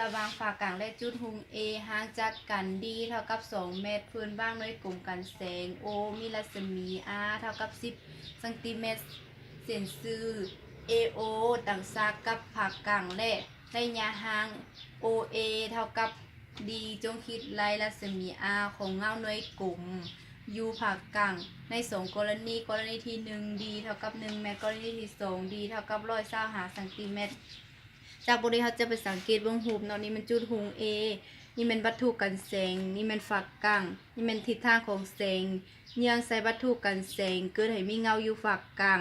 ระหว่างฝากกลางและจุดหุง A ห่างจากกัน D เท่ากับ2เมตรพื้นบ้างด้วยกลุ่มกันแสง O มีรัศมี R เท่ากับ10ซนเมตรเส้นซื่อ AO ต่างซากกับผากกลางและระยะห่าง OA เท่ากับ D จงคิดลายรัศมี R ของเงาหน่วยกลุ่ม U ผากกลางใน2กรณีที่1 D เท่ากับ1เมตรกรณีที่2 D เท่ากับ125ซนเมตรจากบริเขาจะไปสังเกตวงหูเนาะนี่มันจุดหุง A นี่มันวัตถุกันแสงนี่มันฝักกลางนี่มันทิศทางของแสงเนื่องใส่วัตถุกันแสงเกิดให้มีเงาอยู่ฝักกลาง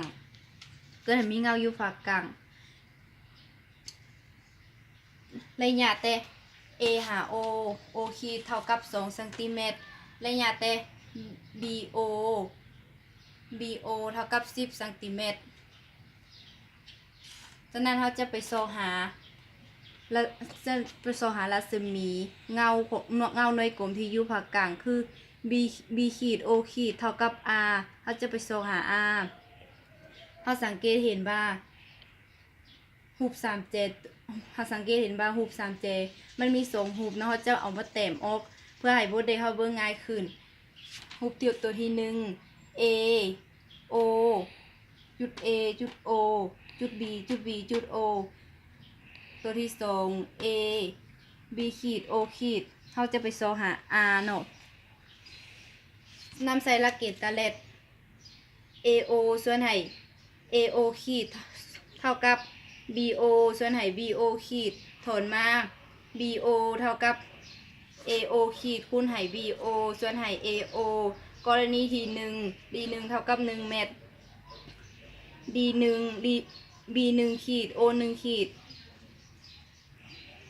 ระยะแต่ A หา O ขีดเท่ากับ2ซนเมตรระยะแต่ BO เท่ากับ10ซนเมตรฉะนั้นเราจะไปโซหารัศมีเงาหน่วยกลมที่อยู่ภาคกลางคือ B ขีด O ขีดเท่ากับ R เราจะไปโซหา R เราสังเกตเห็นว่ารูป3J รูป 3J มันมี2รูปเนาะเราจะเอามาแต้มออกเพื่อให้บทได้เข้าเบิ่งง่ายขึ้นรูปตัวที่1 A O จุด A จุด O จุด B จุด B จุด O ตัวที่2 A B ขีด O ขีดเราจะไปโซหา R เนาะนำใส่หลักเกณฑ์ตาเล็ด AO ส่วนให้ AO ขีดเท่ากับ BO ส่วนให้ BO ขีดถอนมา BO เท่ากับ AO ขีดคูณให้ BO ส่วนให้ AO กรณีที่1 D1 เท่ากับ1เมตร D1 B1 ขีด O1 ขีด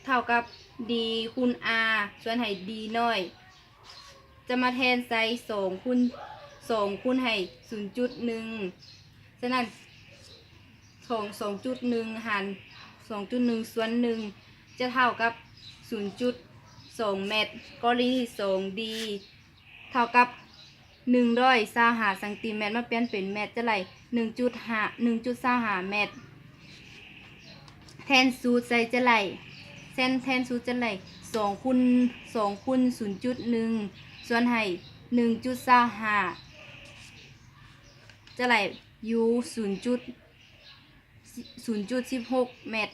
เท่ากับ D คูณ R ส่วนให้ D น้อยจะมาแทนใส่2คูณให้ 0.1 ฉะนั้น2.1 หาร 2.1 ส่วน 1 จะเท่ากับ 0.2 เมตรกรณีที่2 D เท่ากับ125ซนเมตรมาเปลี่ยนเป็นเมตรจะไหล1.25 เมตรแทนสูตรใส่จะไหลแทนสูตรจะไหล2คูณ 0.1 ส่วนให้ 1.25 จะไหล U 0.16 เมตร